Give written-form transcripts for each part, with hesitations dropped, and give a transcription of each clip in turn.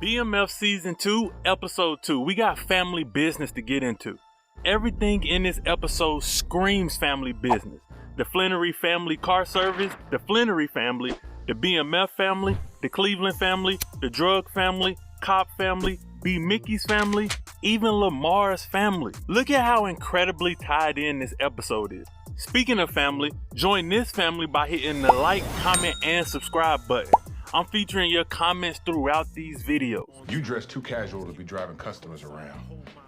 BMF Season 2, Episode 2. We got family business to get into. Everything in this episode screams family business. The Flannery family car service, the Flannery family, the BMF family, the Cleveland family, the drug family, cop family, B. Mickey's family, even Lamar's family. Look at how incredibly tied in this episode is. Speaking of family, join this family by hitting the like, comment, and subscribe button. I'm featuring your comments throughout these videos. You dress too casual to be driving customers around.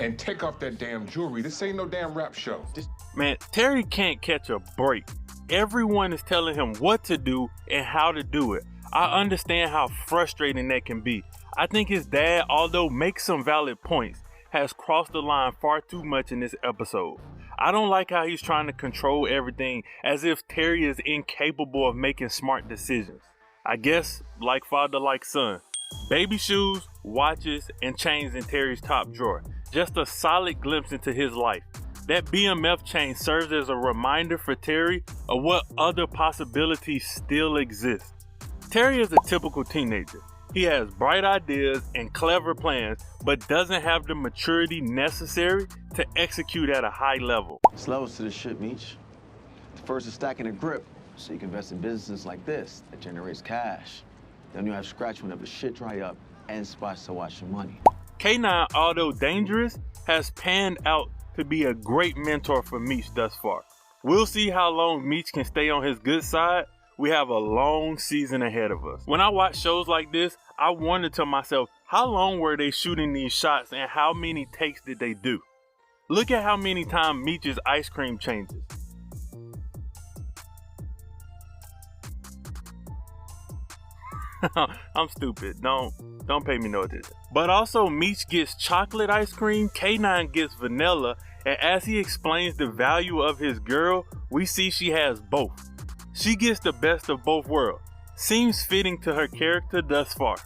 And take off that damn jewelry. This ain't no damn rap show. Man, Terry can't catch a break. Everyone is telling him what to do and how to do it. I understand how frustrating that can be. I think his dad, although makes some valid points, has crossed the line far too much in this episode. I don't like how he's trying to control everything as if Terry is incapable of making smart decisions. I guess like father, like son. Baby shoes, watches, and chains in Terry's top drawer. Just a solid glimpse into his life. That BMF chain serves as a reminder for Terry of what other possibilities still exist. Terry is a typical teenager. He has bright ideas and clever plans, but doesn't have the maturity necessary to execute at a high level. It's levels to this shit, Meech. The first is stacking a grip, so you can invest in businesses like this that generates cash. Then you have scratch whenever shit dry up and spots to watch your money. K9, although dangerous, has panned out to be a great mentor for Meech thus far. We'll see how long Meech can stay on his good side. We have a long season ahead of us. When I watch shows like this, I wonder to myself, how long were they shooting these shots and how many takes did they do? Look at how many times Meech's ice cream changes. I'm stupid. Don't pay me no attention. But also, Meech gets chocolate ice cream, K9 gets vanilla, and as he explains the value of his girl, we see she has both. She gets the best of both worlds. Seems fitting to her character thus far.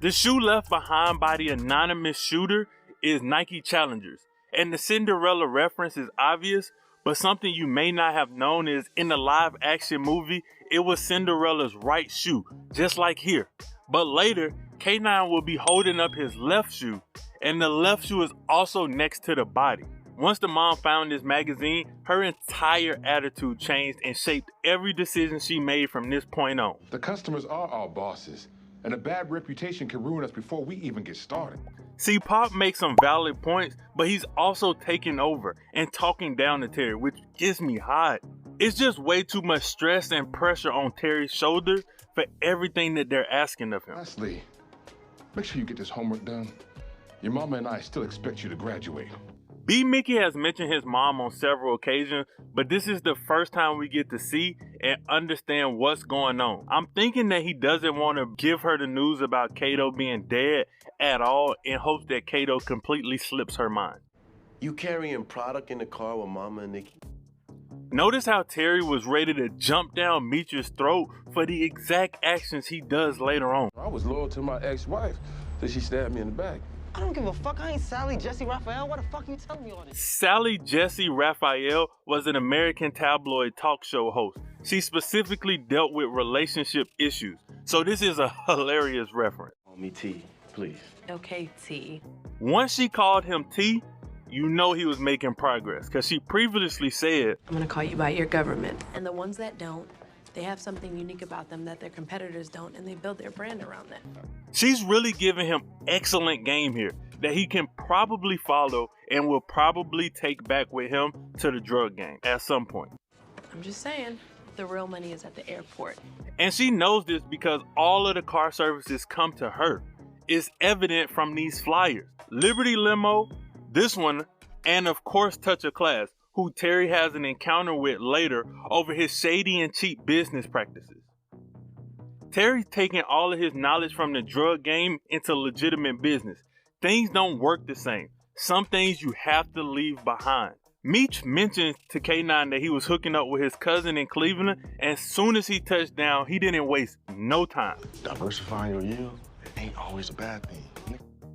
The shoe left behind by the anonymous shooter is Nike Challengers, and the Cinderella reference is obvious, but something you may not have known is in the live action movie, it was Cinderella's right shoe, just like here. But later, K9 will be holding up his left shoe, and the left shoe is also next to the body. Once the mom found this magazine, her entire attitude changed and shaped every decision she made from this point on. The customers are our bosses, and a bad reputation can ruin us before we even get started. See, Pop makes some valid points, but he's also taking over and talking down to Terry, which gets me hot. It's just way too much stress and pressure on Terry's shoulders for everything that they're asking of him. Lastly, make sure you get this homework done. Your mama and I still expect you to graduate. B. Mickey has mentioned his mom on several occasions, but this is the first time we get to see and understand what's going on. I'm thinking that he doesn't want to give her the news about Kato being dead at all in hopes that Kato completely slips her mind. You carrying product in the car with Mama and Nikki? Notice how Terry was ready to jump down Meech's throat for the exact actions he does later on. I was loyal to my ex-wife till she stabbed me in the back. I don't give a fuck. I ain't Sally Jesse Raphael. What the fuck you telling me all this? Sally Jesse Raphael was an American tabloid talk show host. She specifically dealt with relationship issues, so this is a hilarious reference. Call me T, please. Okay, T. Once she called him T, you know he was making progress, because she previously said, I'm gonna call you by your government. And the ones that don't, they have something unique about them that their competitors don't, and they build their brand around that. She's really giving him excellent game here that he can probably follow and will probably take back with him to the drug game at some point. I'm just saying, the real money is at the airport. And she knows this because all of the car services come to her. It's evident from these flyers. Liberty Limo, this one, and of course Touch of Class, who Terry has an encounter with later over his shady and cheap business practices. Terry's taking all of his knowledge from the drug game into legitimate business. Things don't work the same. Some things you have to leave behind. Meech mentions to K9 that he was hooking up with his cousin in Cleveland, and as soon as he touched down, he didn't waste no time. Diversifying your yield ain't always a bad thing.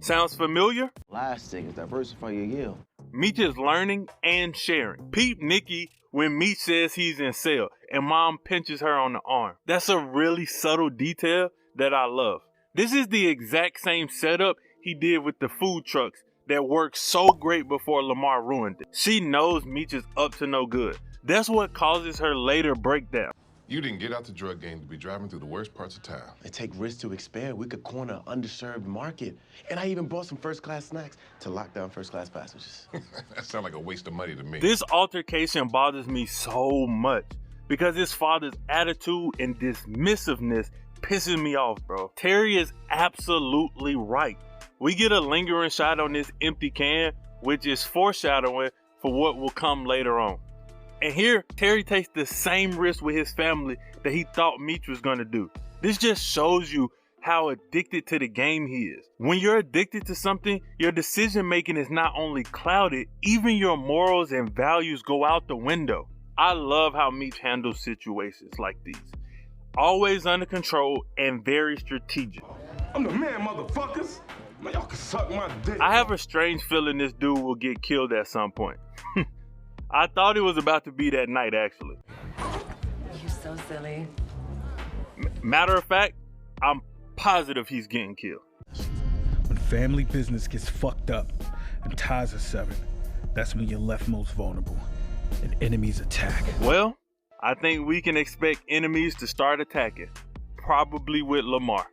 Sounds familiar? Last thing is diversify your yield. Meech is learning and sharing. Peep Nikki when Meech says he's in cell and mom pinches her on the arm. That's a really subtle detail that I love. This is the exact same setup he did with the food trucks that worked so great before Lamar ruined it. She knows Meech is up to no good. That's what causes her later breakdown. You didn't get out the drug game to be driving through the worst parts of town. It take risks to expand. We could corner an underserved market. And I even bought some first-class snacks to lock down first-class passengers. That sounds like a waste of money to me. This altercation bothers me so much because his father's attitude and dismissiveness pisses me off, bro. Terry is absolutely right. We get a lingering shot on this empty can, which is foreshadowing for what will come later on. And here, Terry takes the same risk with his family that he thought Meech was gonna do. This just shows you how addicted to the game he is. When you're addicted to something, your decision making is not only clouded, even your morals and values go out the window. I love how Meech handles situations like these. Always under control and very strategic. I'm the man, motherfuckers. Man, y'all can suck my dick. I have a strange feeling this dude will get killed at some point. I thought it was about to be that night, actually. You're so silly. Matter of fact, I'm positive he's getting killed. When family business gets fucked up and ties are severed, that's when you're left most vulnerable. And enemies attack. Well, I think we can expect enemies to start attacking, probably with Lamar.